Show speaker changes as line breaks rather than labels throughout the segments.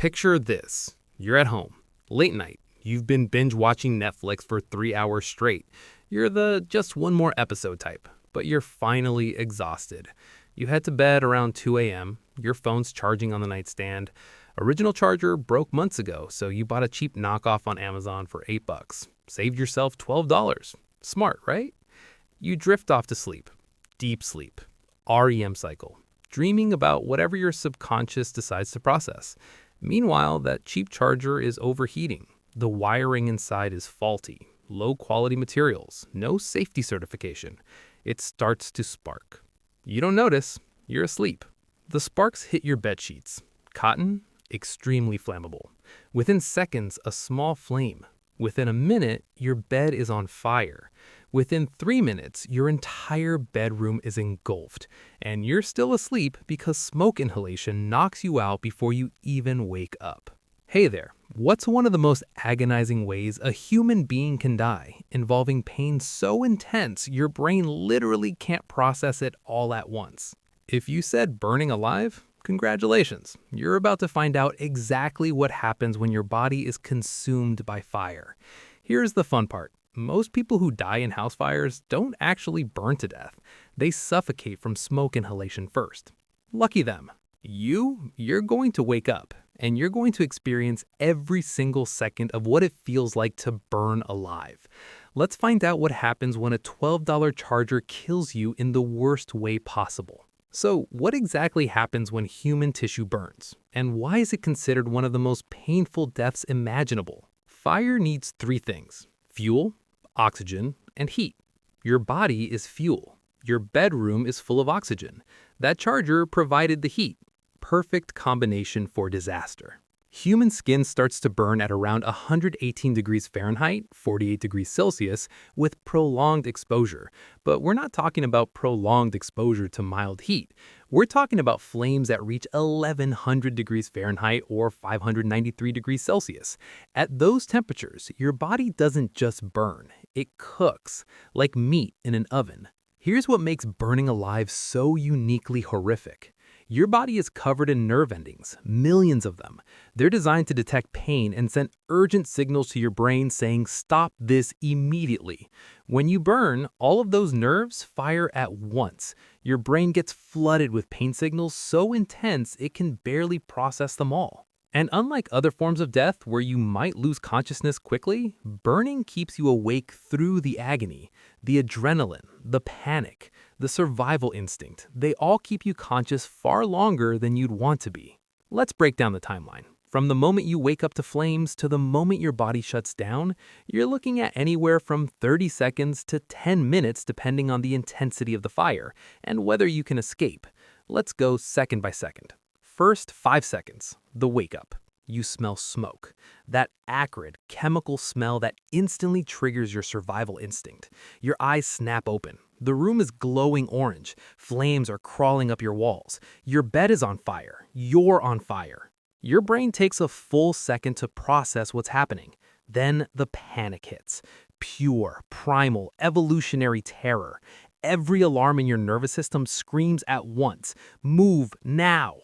Picture this. You're at home, late night. You've been binge watching Netflix for 3 hours straight. You're the just one more episode type, but you're finally exhausted. You head to bed around 2 a.m., your phone's charging on the nightstand. Original charger broke months ago, so you bought a cheap knockoff on Amazon for $8. Saved yourself $12. Smart, right? You drift off to sleep. Deep sleep. REM cycle. Dreaming about whatever your subconscious decides to process. Meanwhile, that cheap charger is overheating. The wiring inside is faulty. Low quality materials. No safety certification. It starts to spark. You don't notice. You're asleep. The sparks hit your bed sheets. Cotton, extremely flammable. Within seconds, a small flame. Within a minute, your bed is on fire. Within 3 minutes, your entire bedroom is engulfed, and you're still asleep because smoke inhalation knocks you out before you even wake up. Hey there, what's one of the most agonizing ways a human being can die, involving pain so intense your brain literally can't process it all at once? If you said burning alive, congratulations. You're about to find out exactly what happens when your body is consumed by fire. Here's the fun part. Most people who die in house fires don't actually burn to death. They suffocate from smoke inhalation first. Lucky them. You're going to wake up, and you're going to experience every single second of what it feels like to burn alive. Let's find out what happens when a $12 charger kills you in the worst way possible. So, what exactly happens when human tissue burns? And why is it considered one of the most painful deaths imaginable? Fire needs 3 things: fuel, oxygen, and heat. Your body is fuel. Your bedroom is full of oxygen. That charger provided the heat. Perfect combination for disaster. Human skin starts to burn at around 118 degrees Fahrenheit, 48 degrees Celsius, with prolonged exposure. But we're not talking about prolonged exposure to mild heat. We're talking about flames that reach 1100 degrees Fahrenheit or 593 degrees Celsius. At those temperatures, your body doesn't just burn, it cooks, like meat in an oven. Here's what makes burning alive so uniquely horrific. Your body is covered in nerve endings, millions of them. They're designed to detect pain and send urgent signals to your brain saying, "Stop this immediately." When you burn, all of those nerves fire at once. Your brain gets flooded with pain signals so intense it can barely process them all. And unlike other forms of death where you might lose consciousness quickly, burning keeps you awake through the agony, the adrenaline, the panic, the survival instinct. They all keep you conscious far longer than you'd want to be. Let's break down the timeline. From the moment you wake up to flames to the moment your body shuts down, you're looking at anywhere from 30 seconds to 10 minutes depending on the intensity of the fire and whether you can escape. Let's go second by second. First 5 seconds, the wake up. You smell smoke. That acrid, chemical smell that instantly triggers your survival instinct. Your eyes snap open. The room is glowing orange. Flames are crawling up your walls. Your bed is on fire. You're on fire. Your brain takes a full second to process what's happening. Then the panic hits. Pure, primal, evolutionary terror. Every alarm in your nervous system screams at once. Move now.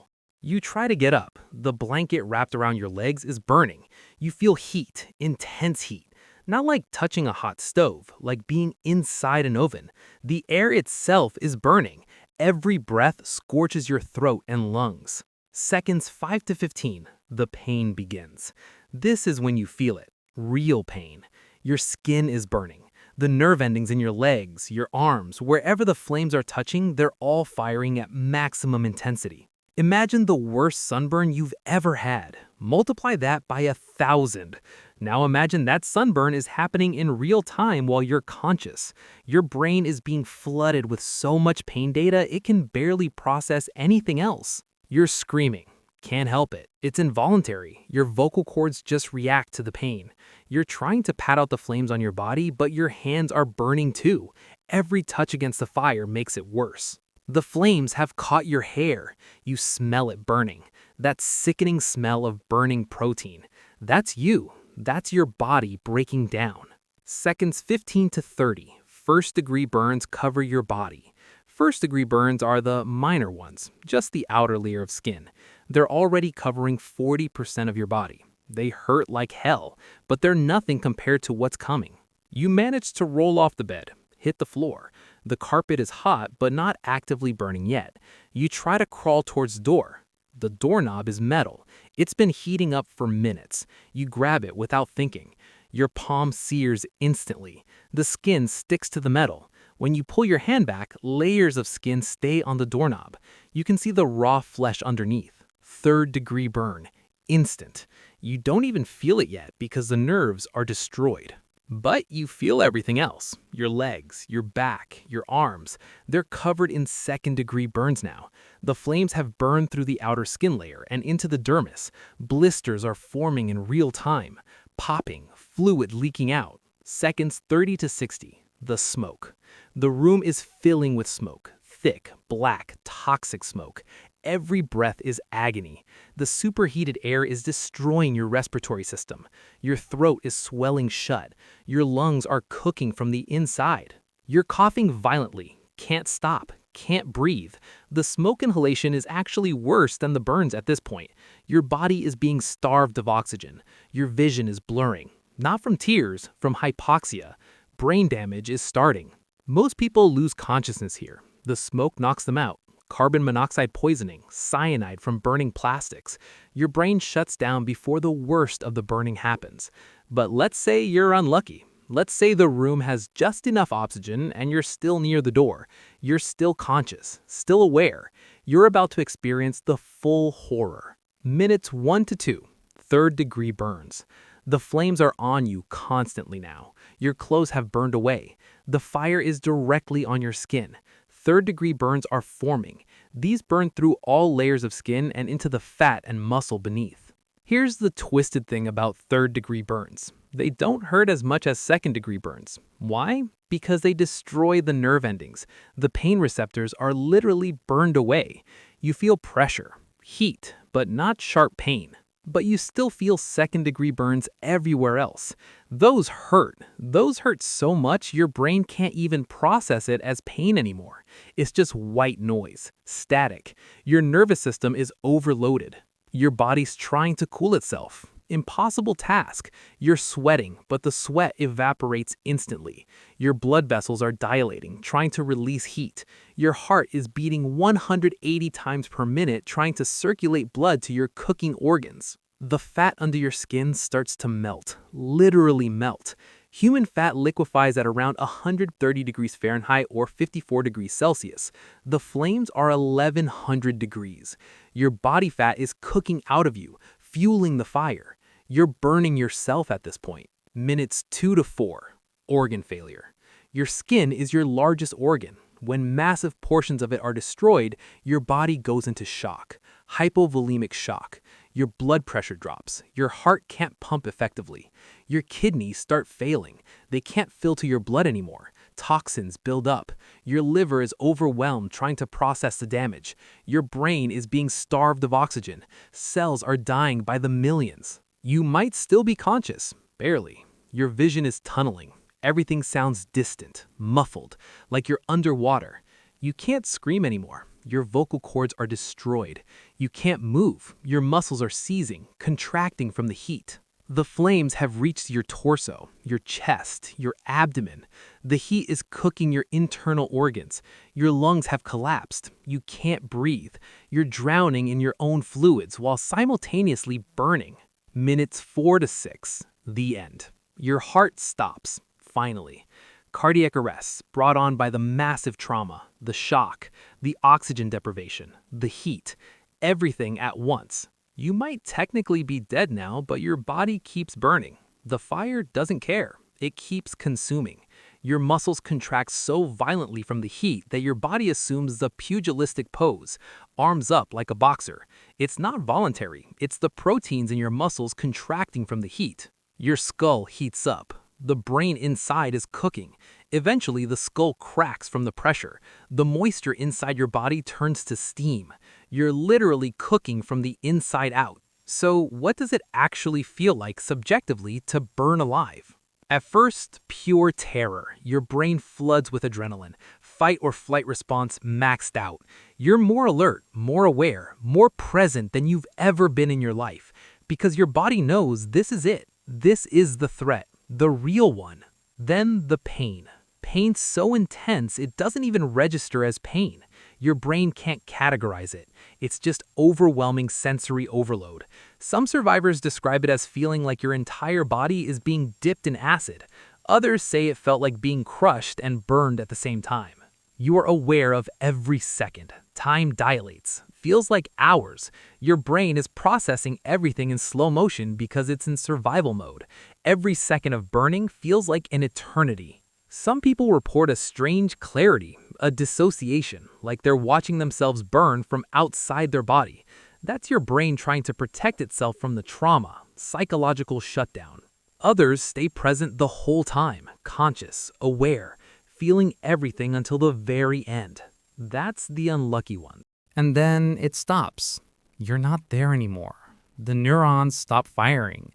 You try to get up. The blanket wrapped around your legs is burning. You feel heat, intense heat. Not like touching a hot stove, like being inside an oven. The air itself is burning. Every breath scorches your throat and lungs. Seconds 5 to 15, the pain begins. This is when you feel it. Real pain. Your skin is burning. The nerve endings in your legs, your arms, wherever the flames are touching, they're all firing at maximum intensity. Imagine the worst sunburn you've ever had. Multiply that by 1,000. Now imagine that sunburn is happening in real time while you're conscious. Your brain is being flooded with so much pain data it can barely process anything else. You're screaming. Can't help it. It's involuntary. Your vocal cords just react to the pain. You're trying to pat out the flames on your body, but your hands are burning too. Every touch against the fire makes it worse. The flames have caught your hair. You smell it burning. That sickening smell of burning protein. That's you. That's your body breaking down. Seconds 15 to 30. First-degree burns cover your body. First-degree burns are the minor ones, just the outer layer of skin. They're already covering 40% of your body. They hurt like hell, but they're nothing compared to what's coming. You manage to roll off the bed, hit the floor. The carpet is hot, but not actively burning yet. You try to crawl towards the door. The doorknob is metal. It's been heating up for minutes. You grab it without thinking. Your palm sears instantly. The skin sticks to the metal. When you pull your hand back, layers of skin stay on the doorknob. You can see the raw flesh underneath. Third-degree burn. Instant. You don't even feel it yet because the nerves are destroyed. But you feel everything else. Your legs, your back, your arms. They're covered in second-degree burns now. The flames have burned through the outer skin layer and into the dermis. Blisters are forming in real time. Popping, fluid leaking out. Seconds 30 to 60. The smoke. The room is filling with smoke. Thick, black, toxic smoke. Every breath is agony. The superheated air is destroying your respiratory system. Your throat is swelling shut. Your lungs are cooking from the inside. You're coughing violently, can't stop, can't breathe. The smoke inhalation is actually worse than the burns at this point. Your body is being starved of oxygen. Your vision is blurring. Not from tears, from hypoxia. Brain damage is starting. Most people lose consciousness here. The smoke knocks them out. Carbon monoxide poisoning, cyanide from burning plastics. Your brain shuts down before the worst of the burning happens. But let's say you're unlucky. Let's say the room has just enough oxygen and you're still near the door. You're still conscious, still aware. You're about to experience the full horror. Minutes 1 to 2, third-degree burns. The flames are on you constantly now. Your clothes have burned away. The fire is directly on your skin. Third-degree burns are forming. These burn through all layers of skin and into the fat and muscle beneath. Here's the twisted thing about third-degree burns. They don't hurt as much as second-degree burns. Why? Because they destroy the nerve endings. The pain receptors are literally burned away. You feel pressure, heat, but not sharp pain. But you still feel second-degree burns everywhere else. Those hurt. Those hurt so much your brain can't even process it as pain anymore. It's just white noise, static. Your nervous system is overloaded. Your body's trying to cool itself. Impossible task. You're sweating, but the sweat evaporates instantly. Your blood vessels are dilating, trying to release heat. Your heart is beating 180 times per minute, trying to circulate blood to your cooking organs. The fat under your skin starts to melt, literally melt. Human fat liquefies at around 130 degrees Fahrenheit or 54 degrees Celsius. The flames are 1100 degrees. Your body fat is cooking out of you, fueling the fire. You're burning yourself at this point. Minutes 2 to 4. Organ failure. Your skin is your largest organ. When massive portions of it are destroyed, your body goes into shock. Hypovolemic shock. Your blood pressure drops. Your heart can't pump effectively. Your kidneys start failing. They can't filter your blood anymore. Toxins build up. Your liver is overwhelmed trying to process the damage. Your brain is being starved of oxygen. Cells are dying by the millions. You might still be conscious, barely. Your vision is tunneling. Everything sounds distant, muffled, like you're underwater. You can't scream anymore. Your vocal cords are destroyed. You can't move. Your muscles are seizing, contracting from the heat. The flames have reached your torso, your chest, your abdomen. The heat is cooking your internal organs. Your lungs have collapsed. You can't breathe. You're drowning in your own fluids while simultaneously burning. Minutes 4 to 6. The end. Your heart stops, finally. Cardiac arrest brought on by the massive trauma, the shock, the oxygen deprivation, the heat, everything at once. You might technically be dead now, but your body keeps burning. The fire doesn't care. It keeps consuming. Your muscles contract so violently from the heat that your body assumes the pugilistic pose, arms up like a boxer. It's not voluntary. It's the proteins in your muscles contracting from the heat. Your skull heats up. The brain inside is cooking. Eventually, the skull cracks from the pressure. The moisture inside your body turns to steam. You're literally cooking from the inside out. So, what does it actually feel like subjectively to burn alive? At first, pure terror. Your brain floods with adrenaline. fight or flight response maxed out. You're more alert, more aware, more present than you've ever been in your life because your body knows this is it. This is the threat, the real one. Then the pain. Pain so intense it doesn't even register as pain. Your brain can't categorize it. It's just overwhelming sensory overload. Some survivors describe it as feeling like your entire body is being dipped in acid. Others say it felt like being crushed and burned at the same time. You are aware of every second. Time dilates. Feels like hours. Your brain is processing everything in slow motion because it's in survival mode. Every second of burning feels like an eternity. Some people report a strange clarity, a dissociation, like they're watching themselves burn from outside their body. That's your brain trying to protect itself from the trauma, psychological shutdown. Others stay present the whole time, conscious, aware, feeling everything until the very end. That's the unlucky one. And then it stops. You're not there anymore. The neurons stop firing.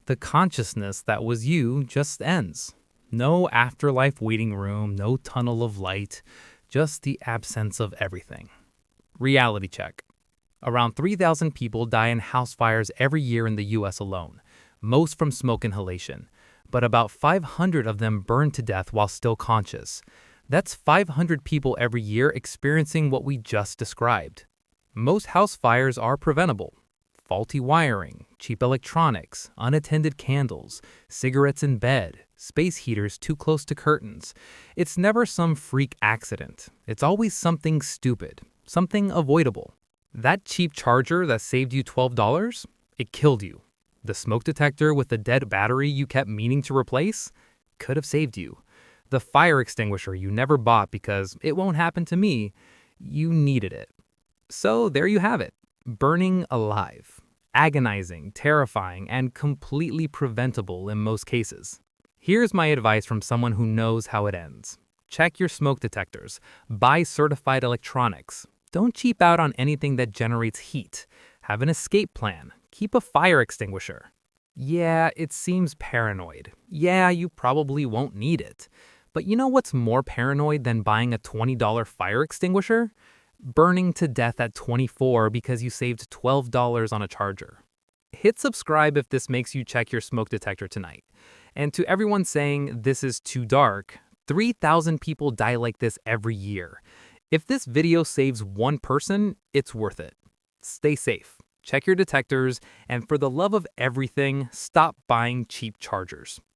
The consciousness that was you just ends. No afterlife waiting room, no tunnel of light, just the absence of everything. Reality check. Around 3,000 people die in house fires every year in the US alone, most from smoke inhalation, but about 500 of them burn to death while still conscious. That's 500 people every year experiencing what we just described. Most house fires are preventable. Faulty wiring, cheap electronics, unattended candles, cigarettes in bed, space heaters too close to curtains. It's never some freak accident. It's always something stupid, something avoidable. That cheap charger that saved you $12, it killed you. The smoke detector with the dead battery you kept meaning to replace could have saved you. The fire extinguisher you never bought because it won't happen to me, you needed it. So there you have it, burning alive. Agonizing, terrifying, and completely preventable in most cases. Here's my advice from someone who knows how it ends. Check your smoke detectors. Buy certified electronics. Don't cheap out on anything that generates heat. Have an escape plan. Keep a fire extinguisher. Yeah, it seems paranoid. Yeah, you probably won't need it. But you know what's more paranoid than buying a $20 fire extinguisher? Burning to death at 24 because you saved $12 on a charger. Hit subscribe if this makes you check your smoke detector tonight. And to everyone saying this is too dark, 3,000 people die like this every year. If this video saves one person, it's worth it. Stay safe, check your detectors, and for the love of everything, stop buying cheap chargers.